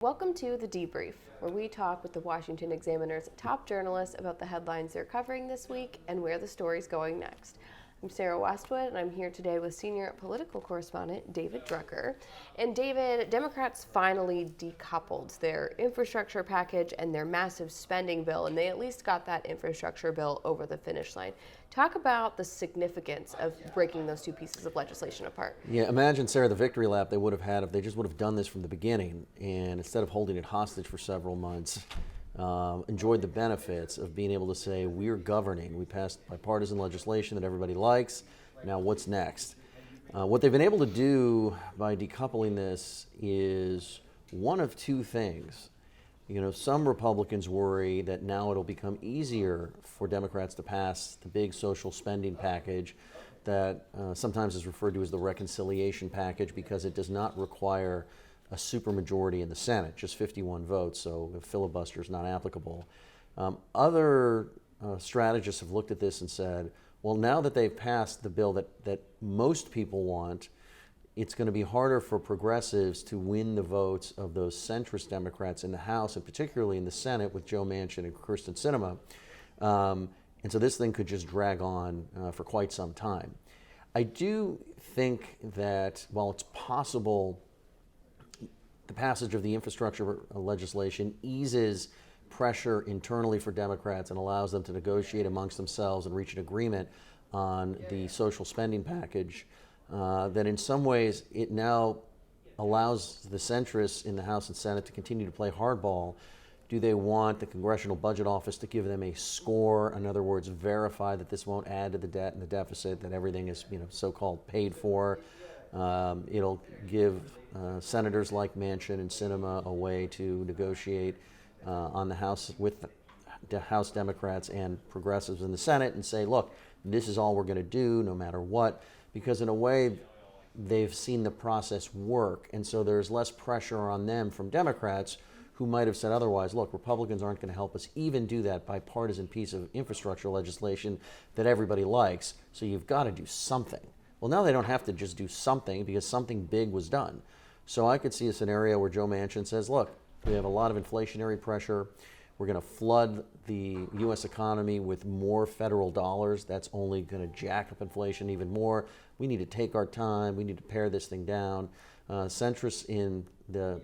Welcome to The Debrief, where we talk with the Washington Examiner's top journalists about the headlines they're covering this week and where the story's going next. I'm Sarah Westwood, and I'm here today with senior political correspondent David Drucker. And David, Democrats finally decoupled their infrastructure package and their massive spending bill, and they at least got that infrastructure bill over the finish line. Talk about the significance of breaking those two pieces of legislation apart. Yeah, imagine, Sarah, the victory lap they would have had if they just would have done this from the beginning, and instead of holding it hostage for several months, enjoyed the benefits of being able to say, we're governing. We passed bipartisan legislation that everybody likes. Now what's next? What they've been able to do by decoupling this is one of two things. You know, some Republicans worry that now it'll become easier for Democrats to pass the big social spending package that sometimes is referred to as the reconciliation package because it does not require a supermajority in the Senate, just 51 votes, so a filibuster is not applicable. Other strategists have looked at this and said, well, now that they've passed the bill that most people want, it's going to be harder for progressives to win the votes of those centrist Democrats in the House, and particularly in the Senate with Joe Manchin and Kyrsten Sinema. And so this thing could just drag on for quite some time. I do think that while it's possible the passage of the infrastructure legislation eases pressure internally for Democrats and allows them to negotiate amongst themselves and reach an agreement on the social spending package, that in some ways it now allows the centrists in the House and Senate to continue to play hardball. Do they want the Congressional Budget Office to give them a score? In other words, verify that this won't add to the debt and the deficit, that everything is, so-called paid for. It'll give senators like Manchin and Sinema a way to negotiate on the House with the House Democrats and progressives in the Senate and say, look, this is all we're going to do no matter what, because in a way they've seen the process work, and so there's less pressure on them from Democrats who might have said otherwise, look, Republicans aren't going to help us even do that bipartisan piece of infrastructure legislation that everybody likes, so you've got to do something. Well, now they don't have to just do something because something big was done. So I could see a scenario where Joe Manchin says, look, we have a lot of inflationary pressure. We're going to flood the U.S. economy with more federal dollars. That's only going to jack up inflation even more. We need to take our time. We need to pare this thing down. Centrists in the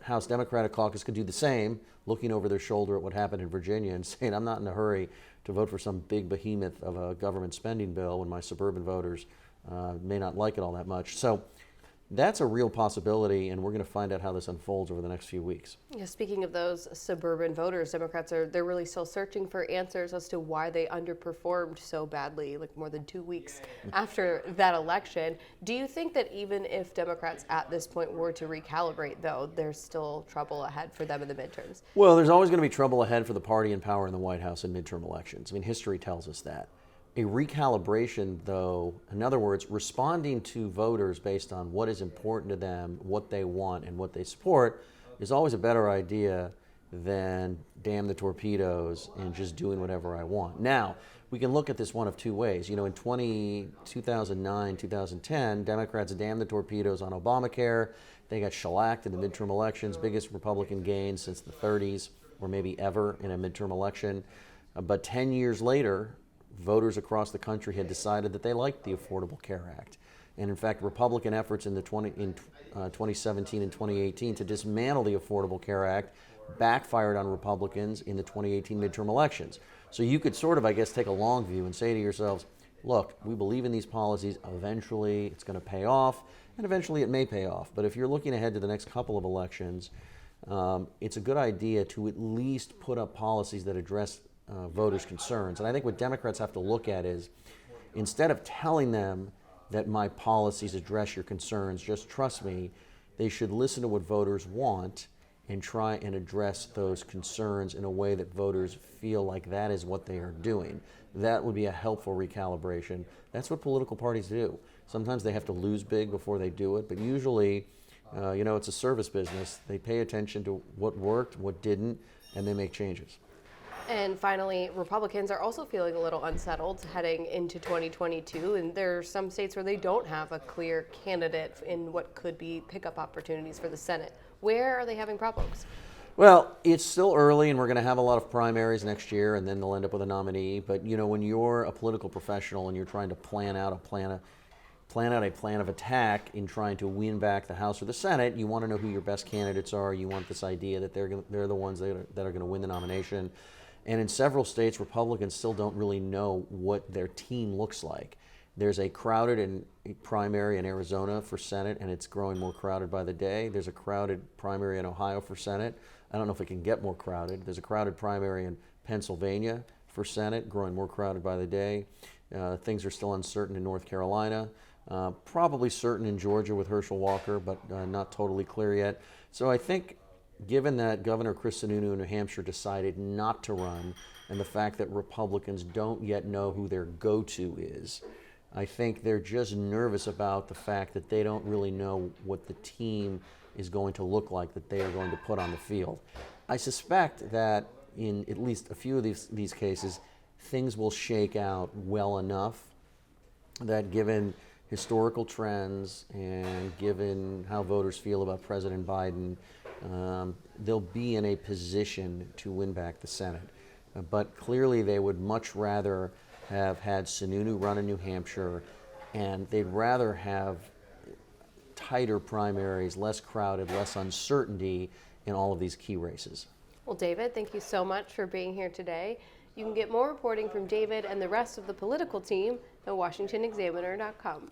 House Democratic caucus could do the same, looking over their shoulder at what happened in Virginia and saying, I'm not in a hurry to vote for some big behemoth of a government spending bill when my suburban voters may not like it all that much. So that's a real possibility, and we're going to find out how this unfolds over the next few weeks. Yeah, speaking of those suburban voters, Democrats they're really still searching for answers as to why they underperformed so badly, like more than 2 weeks after that election. Do you think that even if Democrats at this point were to recalibrate, though, there's still trouble ahead for them in the midterms? Well, there's always going to be trouble ahead for the party in power in the White House in midterm elections. I mean, history tells us that. A recalibration, though, in other words, responding to voters based on what is important to them, what they want, and what they support, is always a better idea than damn the torpedoes and just doing whatever I want. Now, we can look at this one of two ways. You know, in 2009, 2010, Democrats damned the torpedoes on Obamacare. They got shellacked in the midterm elections, biggest Republican gain since the 30s, or maybe ever in a midterm election. But 10 years later, voters across the country had decided that they liked the Affordable Care Act. And in fact, Republican efforts in 2017 and 2018 to dismantle the Affordable Care Act backfired on Republicans in the 2018 midterm elections. So you could sort of, I guess, take a long view and say to yourselves, look, we believe in these policies. Eventually it's going to pay off, and eventually it may pay off. But if you're looking ahead to the next couple of elections, it's a good idea to at least put up policies that address voters' concerns. And I think what Democrats have to look at is, instead of telling them that my policies address your concerns, just trust me, they should listen to what voters want and try and address those concerns in a way that voters feel like that is what they are doing. That would be a helpful recalibration. That's what political parties do. Sometimes they have to lose big before they do it, but usually, it's a service business. They pay attention to what worked, what didn't, and they make changes. And finally, Republicans are also feeling a little unsettled heading into 2022, and there are some states where they don't have a clear candidate in what could be pickup opportunities for the Senate. Where are they having problems? Well, it's still early, and we're going to have a lot of primaries next year, and then they'll end up with a nominee. But when you're a political professional and you're trying to plan out a plan of attack in trying to win back the House or the Senate, you want to know who your best candidates are. You want this idea that they're the ones that are going to win the nomination. And in several states, Republicans still don't really know what their team looks like. There's a crowded primary in Arizona for Senate, and it's growing more crowded by the day. There's a crowded primary in Ohio for Senate. I don't know if it can get more crowded. There's a crowded primary in Pennsylvania for Senate, growing more crowded by the day. Things are still uncertain in North Carolina. Probably certain in Georgia with Herschel Walker, but not totally clear yet. So I think, given that Governor Chris Sununu in New Hampshire decided not to run, and the fact that Republicans don't yet know who their go-to is, I think they're just nervous about the fact that they don't really know what the team is going to look like that they are going to put on the field. I suspect that in at least a few of these cases, things will shake out well enough that, given historical trends and given how voters feel about President Biden, they'll be in a position to win back the Senate. But clearly they would much rather have had Sununu run in New Hampshire, and they'd rather have tighter primaries, less crowded, less uncertainty in all of these key races. Well, David, thank you so much for being here today. You can get more reporting from David and the rest of the political team at WashingtonExaminer.com.